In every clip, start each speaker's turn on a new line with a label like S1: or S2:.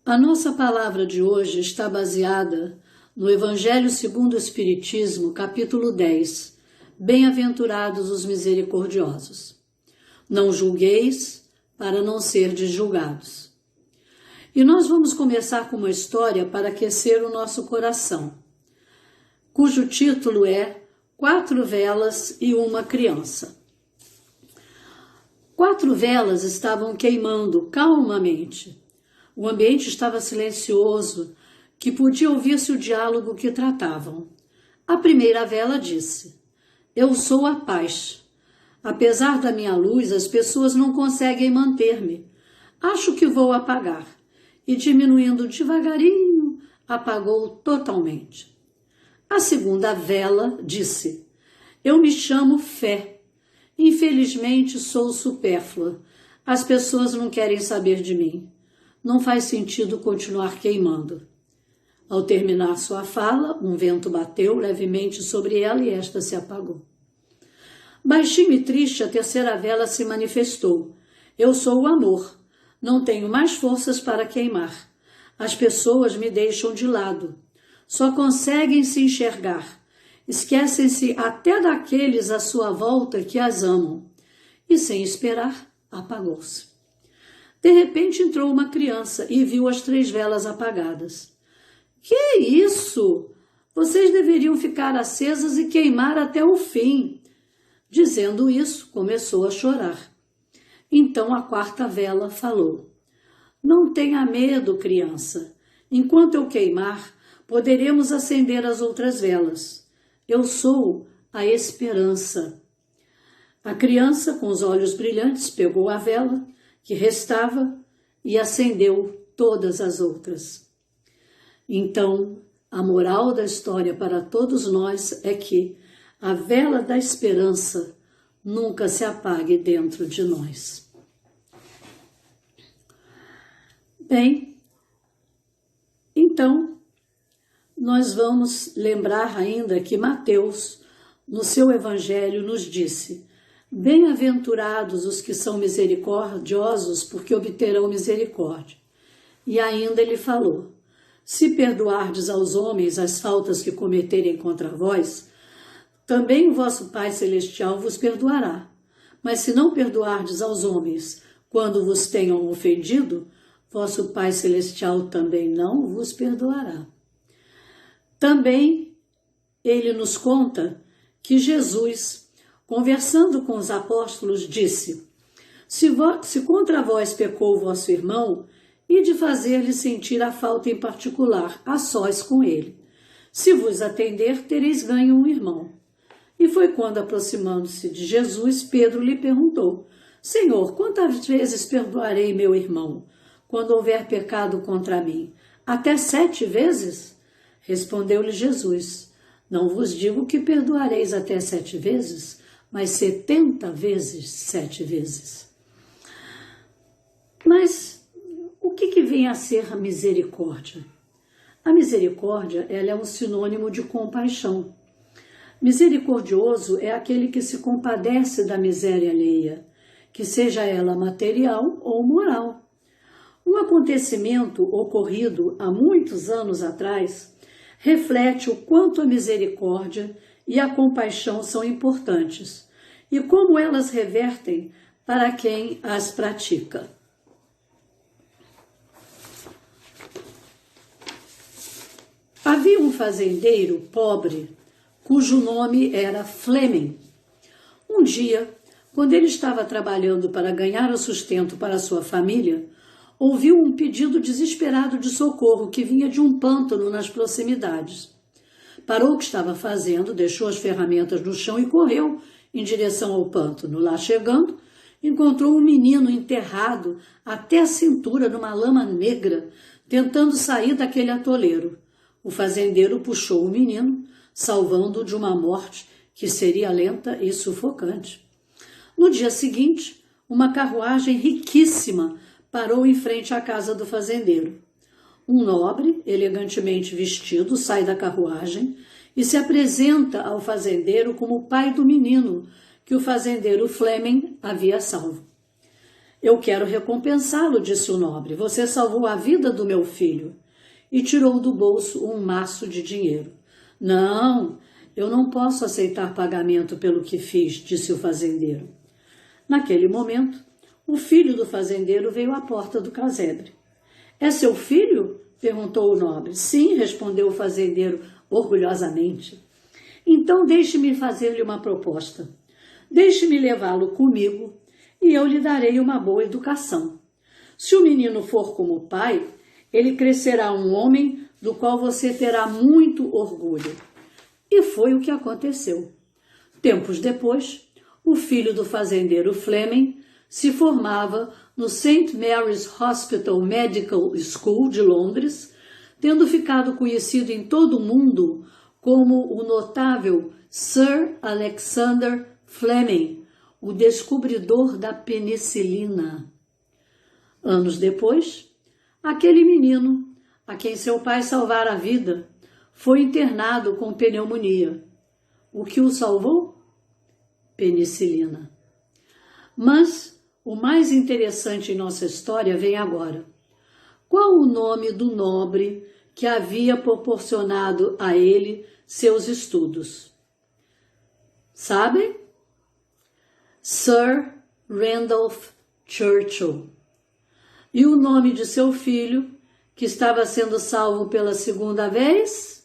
S1: A nossa palavra de hoje está baseada no Evangelho segundo o Espiritismo, capítulo 10. Bem-aventurados os misericordiosos. Não julgueis, para não serdes julgados. E nós vamos começar com uma história para aquecer o nosso coração, cujo título é 4 velas e uma criança. 4 velas estavam queimando calmamente. O ambiente estava silencioso, que podia ouvir-se o diálogo que tratavam. A primeira vela disse: Eu sou a paz. Apesar da minha luz, as pessoas não conseguem manter-me. Acho que vou apagar. E diminuindo devagarinho, apagou totalmente. A segunda vela disse: Eu me chamo fé. Infelizmente sou supérflua. As pessoas não querem saber de mim. Não faz sentido continuar queimando. Ao terminar sua fala, um vento bateu levemente sobre ela e esta se apagou. Baixinho e triste, a terceira vela se manifestou. Eu sou o amor. Não tenho mais forças para queimar. As pessoas me deixam de lado. Só conseguem se enxergar. Esquecem-se até daqueles à sua volta que as amam. E sem esperar, apagou-se. De repente entrou uma criança e viu as 3 velas apagadas. Que isso? Vocês deveriam ficar acesas e queimar até o fim. Dizendo isso, começou a chorar. Então a 4ª vela falou: Não tenha medo, criança. Enquanto eu queimar, poderemos acender as outras velas. Eu sou a esperança. A criança, com os olhos brilhantes, pegou a vela que restava e acendeu todas as outras. Então, a moral da história para todos nós é que a vela da esperança nunca se apague dentro de nós. Bem, então, nós vamos lembrar ainda que Mateus, no seu evangelho, nos disse: Bem-aventurados os que são misericordiosos, porque obterão misericórdia. E ainda ele falou: Se perdoardes aos homens as faltas que cometerem contra vós, também o vosso Pai Celestial vos perdoará. Mas se não perdoardes aos homens quando vos tenham ofendido, vosso Pai Celestial também não vos perdoará. Também ele nos conta que Jesus, conversando com os apóstolos, disse: Se contra vós pecou o vosso irmão, e de fazer-lhe sentir a falta em particular, a sós com ele. Se vos atender, tereis ganho um irmão. E foi quando, aproximando-se de Jesus, Pedro lhe perguntou: Senhor, quantas vezes perdoarei meu irmão, quando houver pecado contra mim? Até 7 vezes? Respondeu-lhe Jesus: Não vos digo que perdoareis até 7 vezes, mas 70 vezes 7 vezes. Mas o que vem a ser a misericórdia? A misericórdia, ela é um sinônimo de compaixão. Misericordioso é aquele que se compadece da miséria alheia, que seja ela material ou moral. Um acontecimento ocorrido há muitos anos atrás reflete o quanto a misericórdia e a compaixão são importantes e como elas revertem para quem as pratica. Havia um fazendeiro pobre cujo nome era Fleming. Um dia, quando ele estava trabalhando para ganhar o sustento para sua família, ouviu um pedido desesperado de socorro que vinha de um pântano nas proximidades. Parou o que estava fazendo, deixou as ferramentas no chão e correu em direção ao pântano. Lá chegando, encontrou um menino enterrado até a cintura numa lama negra, tentando sair daquele atoleiro. O fazendeiro puxou o menino, salvando-o de uma morte que seria lenta e sufocante. No dia seguinte, uma carruagem riquíssima parou em frente à casa do fazendeiro. Um nobre, elegantemente vestido, sai da carruagem e se apresenta ao fazendeiro como o pai do menino que o fazendeiro Fleming havia salvo. Eu quero recompensá-lo, disse o nobre. Você salvou a vida do meu filho. E tirou do bolso um maço de dinheiro. Não, eu não posso aceitar pagamento pelo que fiz, disse o fazendeiro. Naquele momento, o filho do fazendeiro veio à porta do casebre. É seu filho? Perguntou o nobre. Sim, respondeu o fazendeiro orgulhosamente. Então deixe-me fazer-lhe uma proposta. Deixe-me levá-lo comigo e eu lhe darei uma boa educação. Se o menino for como o pai, ele crescerá um homem do qual você terá muito orgulho. E foi o que aconteceu. Tempos depois, o filho do fazendeiro Fleming se formava no St. Mary's Hospital Medical School de Londres, tendo ficado conhecido em todo o mundo como o notável Sir Alexander Fleming, o descobridor da penicilina. Anos depois, aquele menino, a quem seu pai salvara a vida, foi internado com pneumonia. O que o salvou? Penicilina. Mas o mais interessante em nossa história vem agora. Qual o nome do nobre que havia proporcionado a ele seus estudos? Sabem? Sir Randolph Churchill. E o nome de seu filho, que estava sendo salvo pela segunda vez?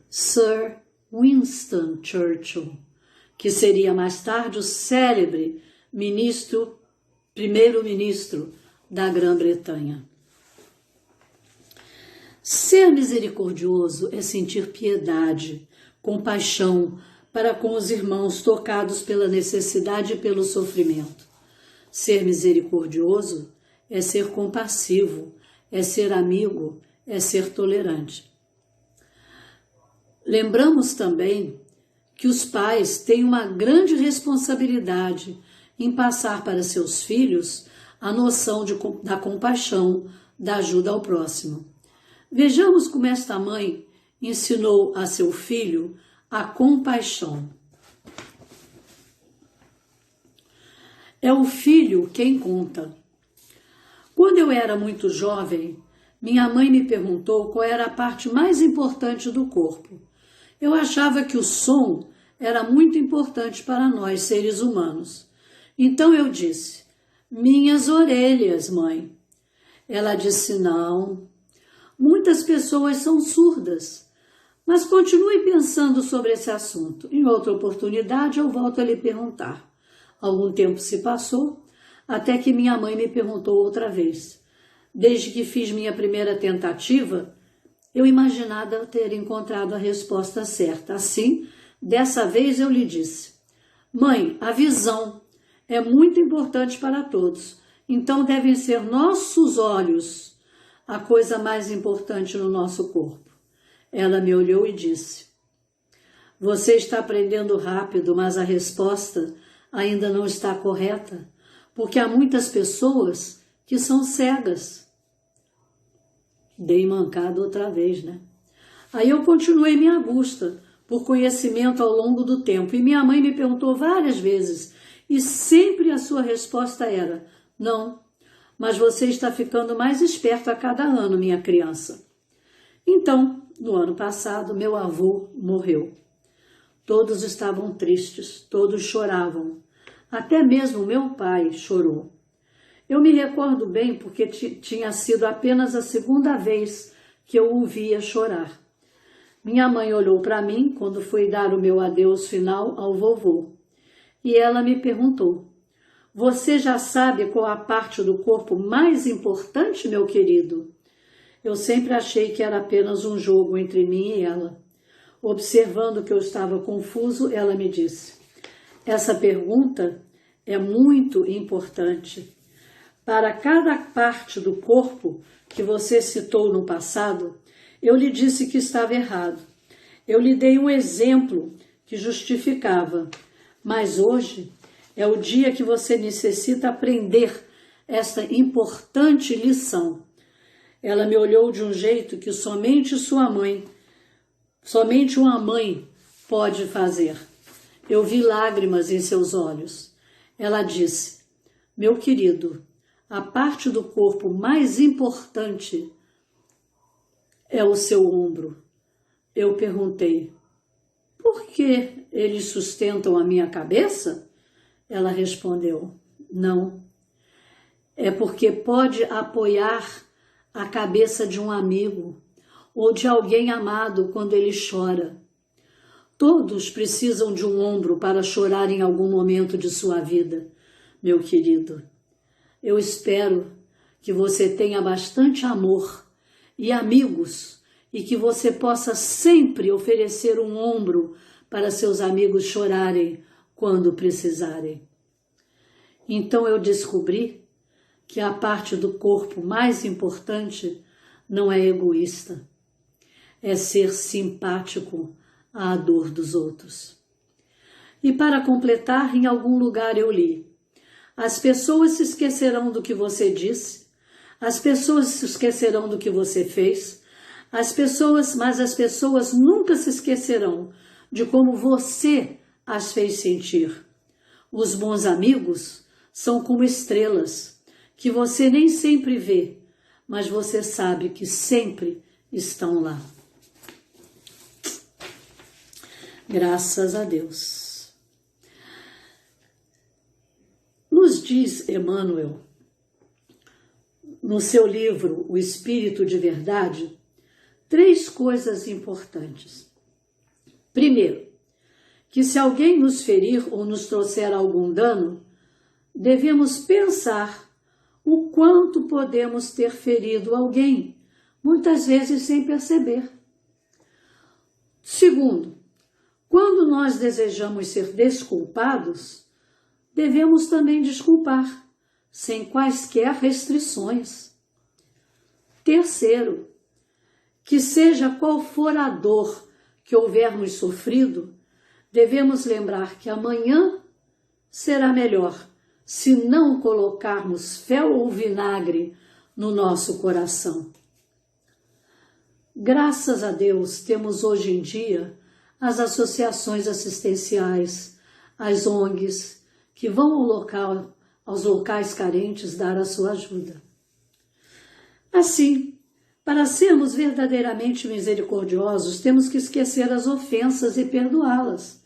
S1: Sir Winston Churchill, que seria mais tarde o célebre primeiro-ministro da Grã-Bretanha. Ser misericordioso é sentir piedade, compaixão para com os irmãos tocados pela necessidade e pelo sofrimento. Ser misericordioso é ser compassivo, é ser amigo, é ser tolerante. Lembramos também que os pais têm uma grande responsabilidade em passar para seus filhos a noção da compaixão, da ajuda ao próximo. Vejamos como esta mãe ensinou a seu filho a compaixão. É o filho quem conta. Quando eu era muito jovem, minha mãe me perguntou qual era a parte mais importante do corpo. Eu achava que o som era muito importante para nós, seres humanos. Então eu disse, minhas orelhas, mãe. Ela disse, não. Muitas pessoas são surdas. Mas continue pensando sobre esse assunto. Em outra oportunidade eu volto a lhe perguntar. Algum tempo se passou, até que minha mãe me perguntou outra vez. Desde que fiz minha primeira tentativa, eu imaginava ter encontrado a resposta certa. Assim, dessa vez eu lhe disse, mãe, a visão é muito importante para todos, então devem ser nossos olhos a coisa mais importante no nosso corpo. Ela me olhou e disse, você está aprendendo rápido, mas a resposta ainda não está correta, porque há muitas pessoas que são cegas. Dei mancada outra vez, né? Aí eu continuei minha busca por conhecimento ao longo do tempo, e minha mãe me perguntou várias vezes, e sempre a sua resposta era, não, mas você está ficando mais esperto a cada ano, minha criança. Então, no ano passado, meu avô morreu. Todos estavam tristes, todos choravam. Até mesmo meu pai chorou. Eu me recordo bem porque tinha sido apenas a segunda vez que eu o via chorar. Minha mãe olhou para mim quando fui dar o meu adeus final ao vovô. E ela me perguntou, você já sabe qual a parte do corpo mais importante, meu querido? Eu sempre achei que era apenas um jogo entre mim e ela. Observando que eu estava confuso, ela me disse, essa pergunta é muito importante. Para cada parte do corpo que você citou no passado, eu lhe disse que estava errado. Eu lhe dei um exemplo que justificava, mas hoje é o dia que você necessita aprender esta importante lição. Ela me olhou de um jeito que somente uma mãe pode fazer. Eu vi lágrimas em seus olhos. Ela disse, Meu querido, a parte do corpo mais importante é o seu ombro. Eu perguntei, por que eles sustentam a minha cabeça? Ela respondeu, não. É porque pode apoiar a cabeça de um amigo ou de alguém amado quando ele chora. Todos precisam de um ombro para chorar em algum momento de sua vida, meu querido. Eu espero que você tenha bastante amor e amigos e que você possa sempre oferecer um ombro para seus amigos chorarem quando precisarem. Então eu descobri que a parte do corpo mais importante não é egoísta, é ser simpático à dor dos outros. E para completar, em algum lugar eu li, as pessoas se esquecerão do que você disse, as pessoas se esquecerão do que você fez, mas as pessoas nunca se esquecerão de como você as fez sentir. Os bons amigos são como estrelas, que você nem sempre vê, mas você sabe que sempre estão lá. Graças a Deus. Nos diz Emmanuel, no seu livro O Espírito de Verdade, 3 coisas importantes. Primeiro, que se alguém nos ferir ou nos trouxer algum dano, devemos pensar o quanto podemos ter ferido alguém, muitas vezes sem perceber. Segundo, quando nós desejamos ser desculpados, devemos também desculpar, sem quaisquer restrições. Terceiro, que seja qual for a dor que houvermos sofrido, devemos lembrar que amanhã será melhor se não colocarmos fel ou vinagre no nosso coração. Graças a Deus, temos hoje em dia as associações assistenciais, as ONGs, que vão aos locais carentes dar a sua ajuda. Assim, para sermos verdadeiramente misericordiosos, temos que esquecer as ofensas e perdoá-las.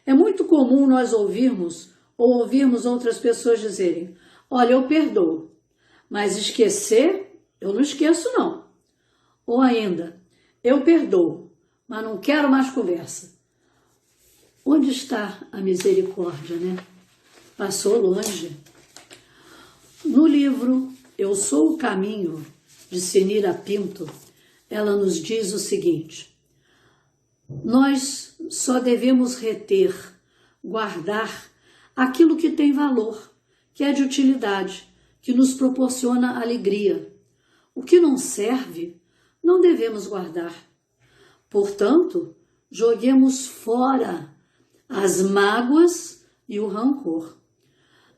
S1: É muito comum nós ouvirmos outras pessoas dizerem, olha, eu perdoo, mas esquecer, eu não esqueço não. Ou ainda, eu perdoo, mas não quero mais conversa. Onde está a misericórdia, né? Passou longe. No livro Eu Sou o Caminho, de Senira Pinto, ela nos diz o seguinte, nós só devemos reter, guardar aquilo que tem valor, que é de utilidade, que nos proporciona alegria. O que não serve, não devemos guardar. Portanto, joguemos fora as mágoas e o rancor.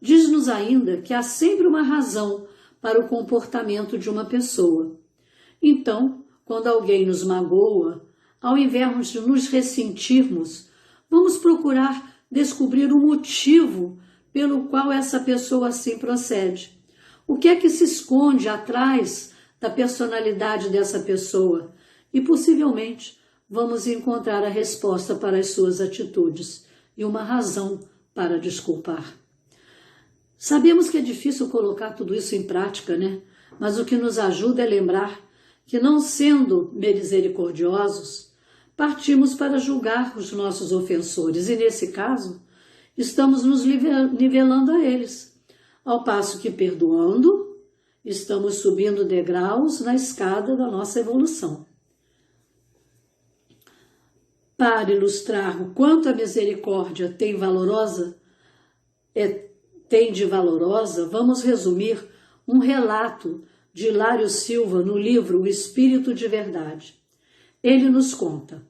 S1: Diz-nos ainda que há sempre uma razão para o comportamento de uma pessoa. Então, quando alguém nos magoa, ao invés de nos ressentirmos, vamos procurar descobrir o motivo pelo qual essa pessoa assim procede. O que é que se esconde atrás da personalidade dessa pessoa? E possivelmente vamos encontrar a resposta para as suas atitudes e uma razão para desculpar. Sabemos que é difícil colocar tudo isso em prática, né? Mas o que nos ajuda é lembrar que, não sendo misericordiosos, partimos para julgar os nossos ofensores e, nesse caso, estamos nos nivelando a eles, ao passo que, perdoando, estamos subindo degraus na escada da nossa evolução. Para ilustrar o quanto a misericórdia tem de valorosa, vamos resumir um relato de Hilário Silva no livro O Espírito de Verdade. Ele nos conta,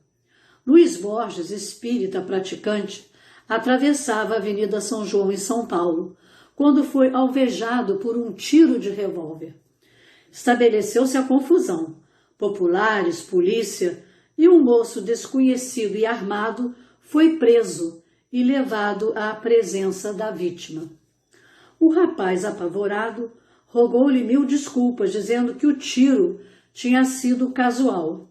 S1: Luiz Borges, espírita praticante, atravessava a Avenida São João em São Paulo, quando foi alvejado por um tiro de revólver. Estabeleceu-se a confusão. Populares, polícia e um moço desconhecido e armado foi preso e levado à presença da vítima. O rapaz, apavorado, rogou-lhe 1000 desculpas, dizendo que o tiro tinha sido casual.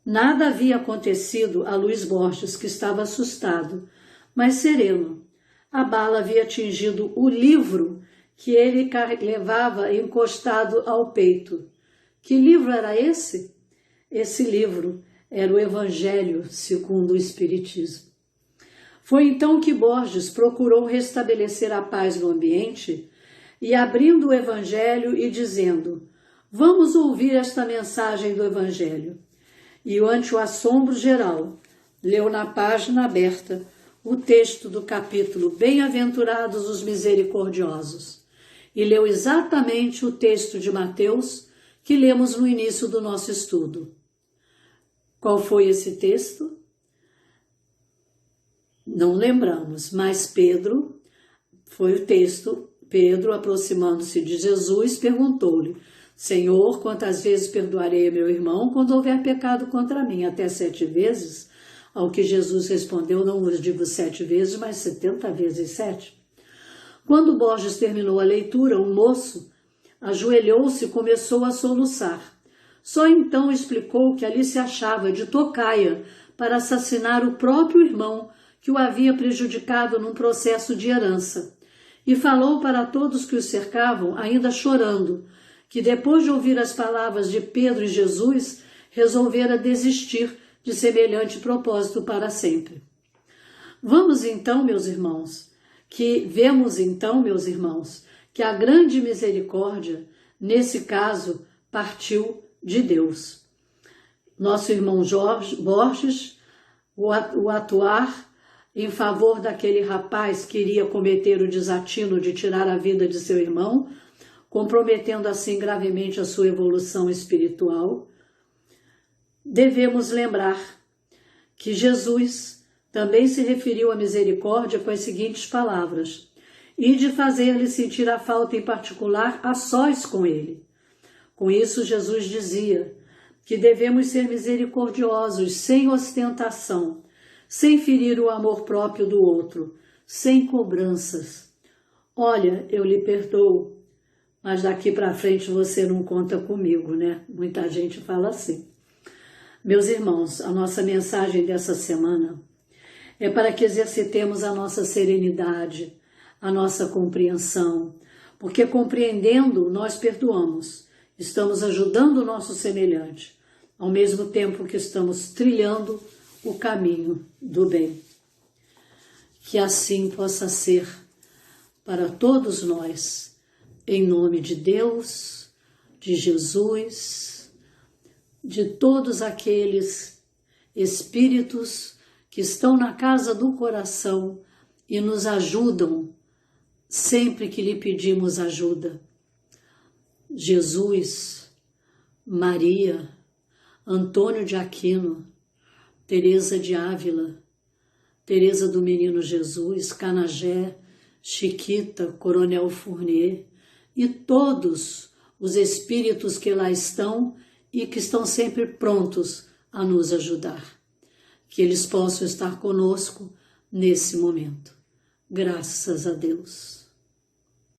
S1: Nada havia acontecido a Luiz Borges, que estava assustado, mas sereno. A bala havia atingido o livro que ele levava encostado ao peito. Que livro era esse? Esse livro era o Evangelho segundo o Espiritismo. Foi então que Borges procurou restabelecer a paz no ambiente e, abrindo o Evangelho e dizendo: vamos ouvir esta mensagem do Evangelho. E, ante o assombro geral, leu na página aberta o texto do capítulo Bem-aventurados os misericordiosos, e leu exatamente o texto de Mateus que lemos no início do nosso estudo. Qual foi esse texto? Não lembramos, mas Pedro, foi o texto, Pedro, aproximando-se de Jesus, perguntou-lhe: Senhor, quantas vezes perdoarei a meu irmão quando houver pecado contra mim? Até 7 vezes? Ao que Jesus respondeu: não vos digo 7 vezes, mas 70 vezes 7. Quando Borges terminou a leitura, um moço ajoelhou-se e começou a soluçar. Só então explicou que ali se achava de tocaia para assassinar o próprio irmão que o havia prejudicado num processo de herança. E falou para todos que o cercavam, ainda chorando, que depois de ouvir as palavras de Pedro e Jesus, resolvera desistir de semelhante propósito para sempre. Vemos então, meus irmãos, que a grande misericórdia, nesse caso, partiu de Deus. Nosso irmão Borges, o atuar em favor daquele rapaz que iria cometer o desatino de tirar a vida de seu irmão, comprometendo assim gravemente a sua evolução espiritual, devemos lembrar que Jesus também se referiu à misericórdia com as seguintes palavras: e de fazer-lhe sentir a falta em particular a sós com ele. Com isso, Jesus dizia que devemos ser misericordiosos, sem ostentação, sem ferir o amor próprio do outro, sem cobranças. Olha, eu lhe perdoo, mas daqui para frente você não conta comigo, né? Muita gente fala assim. Meus irmãos, a nossa mensagem dessa semana é para que exercitemos a nossa serenidade, a nossa compreensão, porque compreendendo nós perdoamos, estamos ajudando o nosso semelhante, ao mesmo tempo que estamos trilhando o caminho do bem. Que assim possa ser para todos nós, em nome de Deus, de Jesus, de todos aqueles espíritos que estão na casa do coração e nos ajudam sempre que lhe pedimos ajuda. Jesus, Maria, Antônio de Aquino, Teresa de Ávila, Teresa do Menino Jesus, Canagé, Chiquita, Coronel Fournier e todos os espíritos que lá estão e que estão sempre prontos a nos ajudar. Que eles possam estar conosco nesse momento. Graças a Deus.